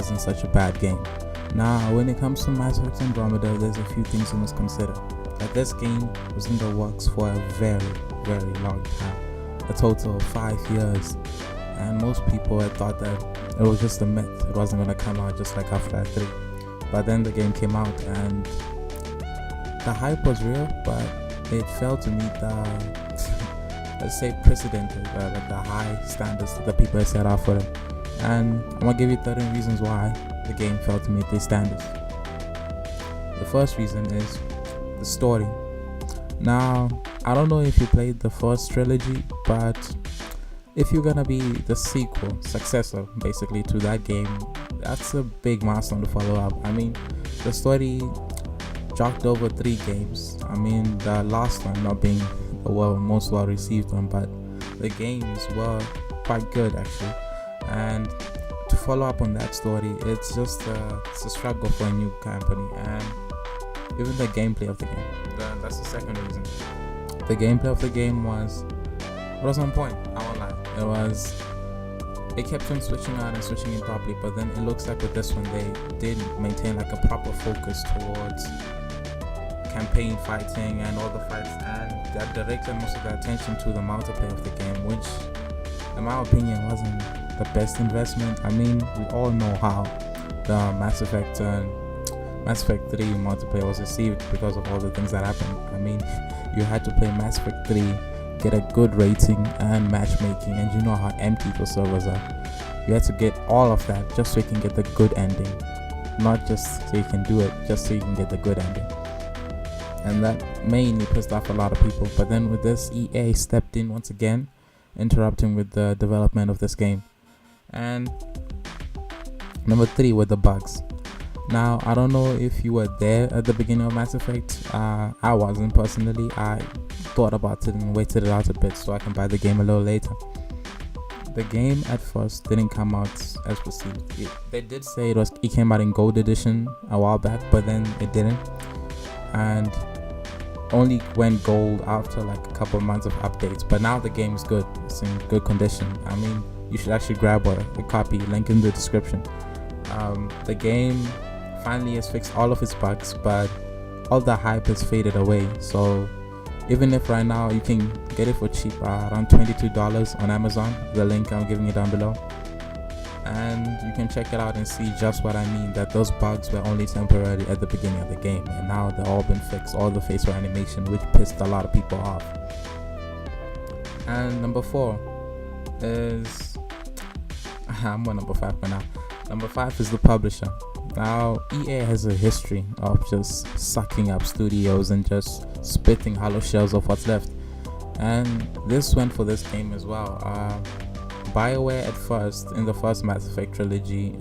wasn't such a bad game. Now, when it comes to Mass Effect Andromeda, there's a few things you must consider. That this game was in the works for a very, very long time, a total of 5 years, and most people had thought that it was just a myth. It wasn't going to come out just like Half-Life 3. But then the game came out, and the hype was real, but it failed to meet the, let's say, precedented, like the high standards that the people had set out for it. And I'm going to give you 13 reasons why the game failed to meet these standards. The first reason is the story. Now, I don't know if you played the first trilogy, but if you're gonna be the successor basically to that game, that's a big milestone to follow up. I mean, the story jogged over 3 games. I mean, the last one not being the most well received one, but the games were quite good actually. And to follow up on that story, it's just it's a struggle for a new company, and even the gameplay of the game. That's the second reason. The gameplay of the game was on point. I won't lie. It kept on switching out and switching in properly, but then it looks like with this one they did maintain like a proper focus towards campaign fighting and all the fights, and that directed most of the attention to the multiplayer of the game, which in my opinion wasn't the best investment. I mean, we all know how the Mass Effect 3 multiplayer was received because of all the things that happened. I mean, you had to play Mass Effect 3, get a good rating and matchmaking, and you know how empty the servers are. You had to get all of that just so you can get the good ending, not just so you can do it, just so you can get the good ending. And that mainly pissed off a lot of people. But then with this, EA stepped in once again, interrupting with the development of this game. And number 3 were the bugs. Now, I don't know if you were there at the beginning of Mass Effect. I wasn't personally. I thought about it and waited it out a bit so I can buy the game a little later. The game at first didn't come out as perceived. They did say it came out in Gold Edition a while back, but then it didn't. And only went gold after like a couple of months of updates. But now the game is good. It's in good condition. I mean, you should actually grab a copy, link in the description. The game finally has fixed all of its bugs, but all the hype has faded away. So even if right now you can get it for cheap, around $22 on Amazon, the link I'm giving you down below, and you can check it out and see just what I mean, that those bugs were only temporary at the beginning of the game, and now they've all been fixed, all the facial animation, which pissed a lot of people off. And number 4 is I'm on number 5 for now. Number 5 is the publisher. Now, EA has a history of just sucking up studios and just spitting hollow shells of what's left, and this went for this game as well. Bioware at first, in the first Mass Effect trilogy,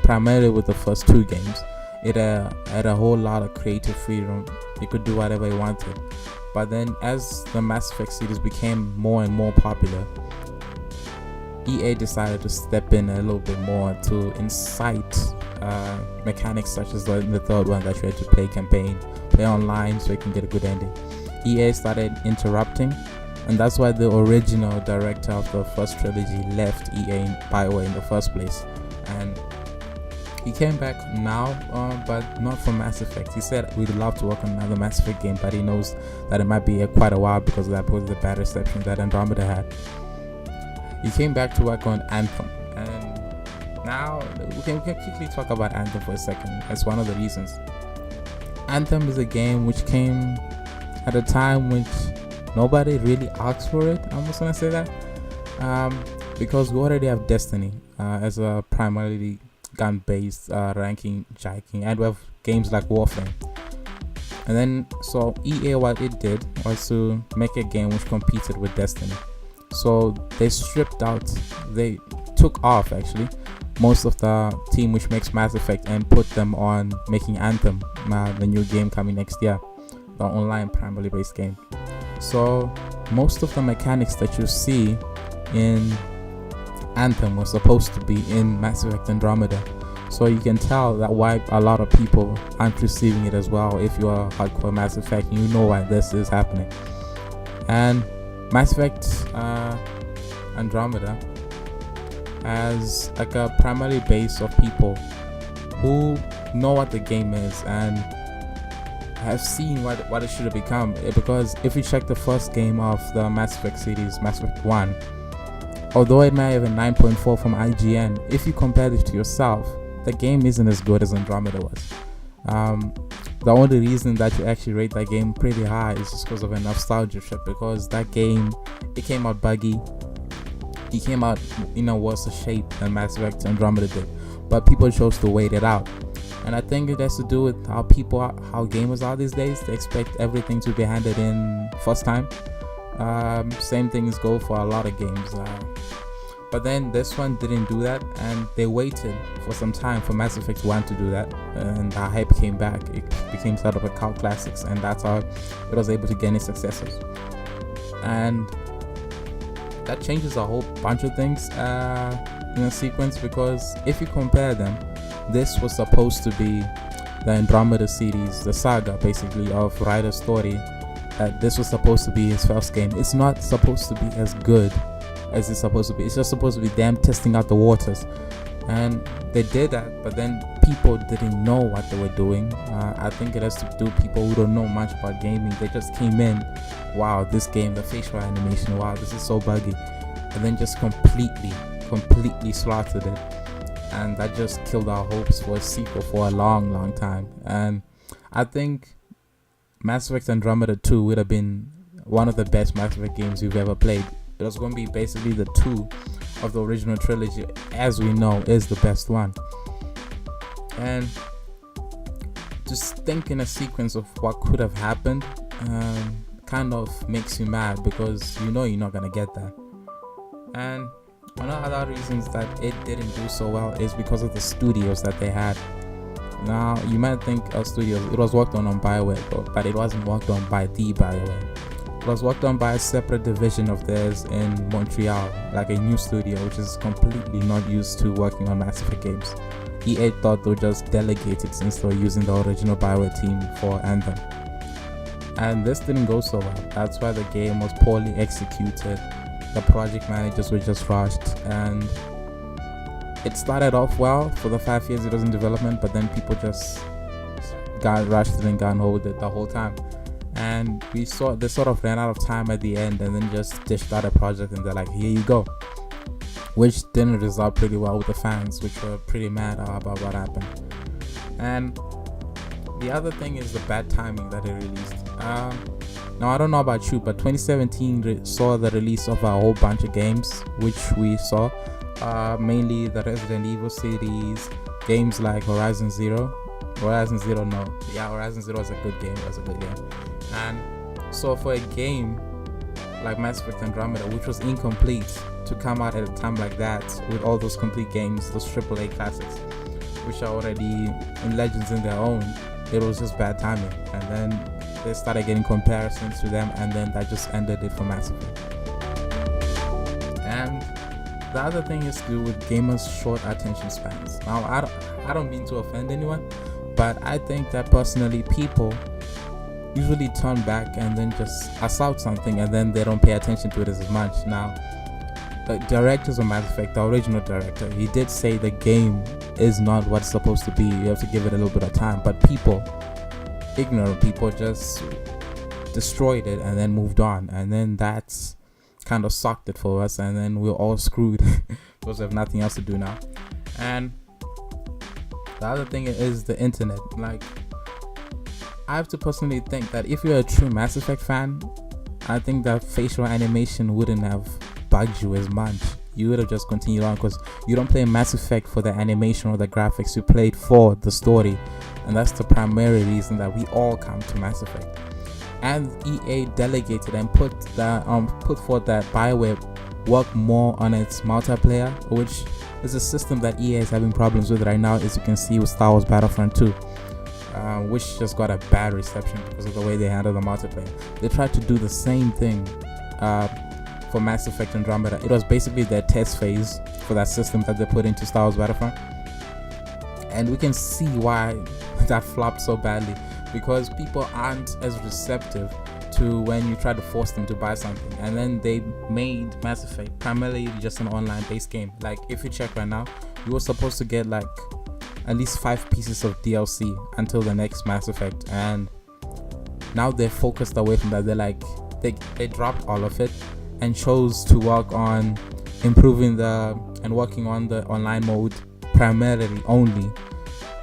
primarily with the first 2 games, it had a whole lot of creative freedom. You could do whatever you wanted. But then as the Mass Effect series became more and more popular, EA decided to step in a little bit more to incite mechanics such as the third one, that you had to play campaign, play online so you can get a good ending. EA started interrupting, and that's why the original director of the first trilogy left EA Bioware in the first place, and he came back now, but not for Mass Effect. He said we'd love to work on another Mass Effect game, but he knows that it might be quite a while because of the bad reception that Andromeda had. He came back to work on Anthem, and now we can quickly talk about Anthem for a second. That's one of the reasons. Anthem is a game which came at a time which nobody really asked for it. I'm just gonna say that because we already have Destiny as a primarily gun-based ranking jacking, and we have games like Warframe. And then so EA, what it did was to make a game which competed with Destiny. So they took off actually most of the team which makes Mass Effect and put them on making Anthem, the new game coming next year, the online primarily based game. So most of the mechanics that you see in Anthem was supposed to be in Mass Effect Andromeda. So you can tell that why a lot of people aren't receiving it as well. If you are hardcore Mass Effect, you know why this is happening. And Mass Effect Andromeda as like a primary base of people who know what the game is and have seen what it should have become. Because if you check the first game of the Mass Effect series, Mass Effect 1, although it may have a 9.4 from IGN, if you compare it to yourself, the game isn't as good as Andromeda was. The only reason that you actually rate that game pretty high is just because of a nostalgia trip, because that game, it came out buggy, it came out in a worse shape than Mass Effect Andromeda did, but people chose to wait it out. And I think it has to do with how gamers are these days. They expect everything to be handed in first time. Same things go for a lot of games. But then this one didn't do that, and they waited for some time for Mass Effect 1 to do that, and the hype came back. It became sort of a cult classics, and that's how it was able to gain its successes. And that changes a whole bunch of things in a sequence, because if you compare them, this was supposed to be the Andromeda series, the saga basically of Ryder's story. This was supposed to be his first game. It's not supposed to be as good as it's supposed to be. It's just supposed to be them testing out the waters, and they did that, but then people didn't know what they were doing. I think it has to do with people who don't know much about gaming. They just came in, wow, this game, the facial animation, wow, this is so buggy, and then just completely slaughtered it, and that just killed our hopes for a sequel for a long time. And I think Mass Effect Andromeda 2 would have been one of the best Mass Effect games you've ever played. It was going to be basically the 2 of the original trilogy, as we know, is the best one. And just think in a sequence of what could have happened kind of makes you mad, because you know you're not going to get that. And one of the other reasons that it didn't do so well is because of the studios that they had. Now, you might think studios, it was worked on Bioware, but it wasn't worked on by the Bioware. It was worked on by a separate division of theirs in Montreal, like a new studio which is completely not used to working on Mass Effect games. EA thought they would just delegate it since they were using the original Bioware team for Anthem. And this didn't go so well. That's why the game was poorly executed. The project managers were just rushed, and it started off well for the 5 years it was in development, but then people just got rushed and got hold of it the whole time. And they sort of ran out of time at the end, and then just dished out a project, and they're like, here you go, which didn't result pretty well with the fans, which were pretty mad about what happened. And the other thing is the bad timing that it released. Now, I don't know about you, but 2017 saw the release of a whole bunch of games, which we saw, mainly the Resident Evil series, games like Horizon Zero was a good game. And so for a game like Mass Effect Andromeda, which was incomplete, to come out at a time like that with all those complete games, those AAA classics, which are already in legends in their own, it was just bad timing. And then they started getting comparisons to them, and then that just ended it for Mass Effect. And the other thing is to do with gamers' short attention spans. Now, I don't mean to offend anyone, but I think that personally people usually turn back and then just assault something, and then they don't pay attention to it as much. Now, the directors of Mass Effect, the original director, he did say the game is not what it's supposed to be. You have to give it a little bit of time. But people, ignorant people, just destroyed it and then moved on. And then that's kind of sucked it for us, and then we're all screwed because we have nothing else to do now. And the other thing is the internet. Like, I have to personally think that if you're a true Mass Effect fan, I think that facial animation wouldn't have bugged you as much. You would have just continued on, because you don't play Mass Effect for the animation or the graphics. You played for the story, and that's the primary reason that we all come to Mass Effect. And EA delegated and put forth that Bioware work more on its multiplayer, which is a system that EA is having problems with right now, as you can see with Star Wars Battlefront 2. Which just got a bad reception because of the way they handle the multiplayer. They tried to do the same thing for Mass Effect Andromeda. It was basically their test phase for that system that they put into Star Wars Battlefront, and we can see why that flopped so badly, because people aren't as receptive to when you try to force them to buy something. And then they made Mass Effect primarily just an online based game. Like if you check right now, you were supposed to get like at least 5 pieces of DLC until the next Mass Effect, and now they're focused away from that. They're like they dropped all of it and chose to work on improving and working on the online mode primarily only.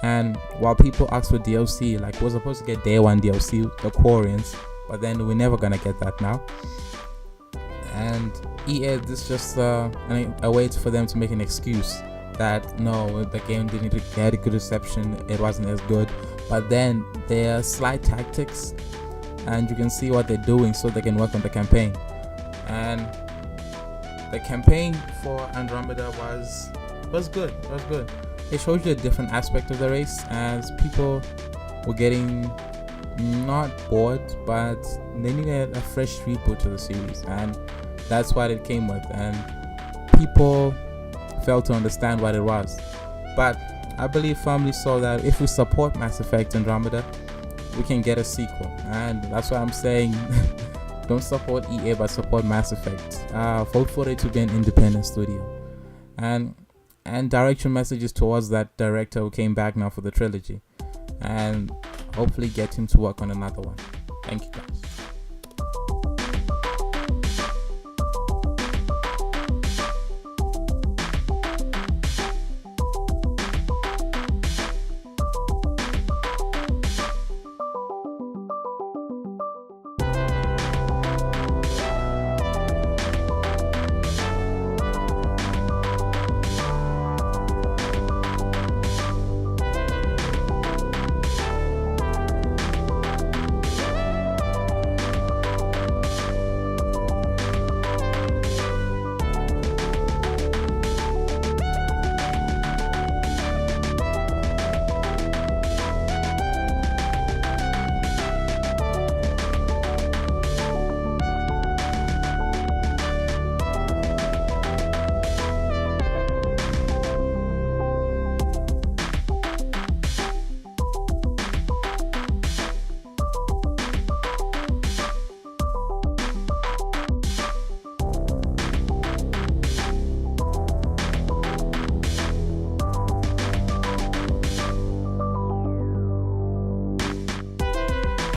And while people ask for DLC, like we're supposed to get day 1 DLC, the Quarians, but then we're never gonna get that now. And EA, this is just a way for them to make an excuse that no, the game didn't get a good reception, it wasn't as good. But then there are slight tactics, and you can see what they're doing so they can work on the campaign. And the campaign for Andromeda was good. It was good. It showed you a different aspect of the race, as people were getting not bored, but they needed a fresh reboot to the series, and that's what it came with. And people failed to understand what it was. But I believe firmly so that if we support Mass Effect Andromeda, we can get a sequel. And that's why I'm saying don't support EA, but support Mass Effect. Vote for it to be an independent studio, and direct your messages towards that director who came back now for the trilogy, and hopefully get him to work on another one. Thank you guys.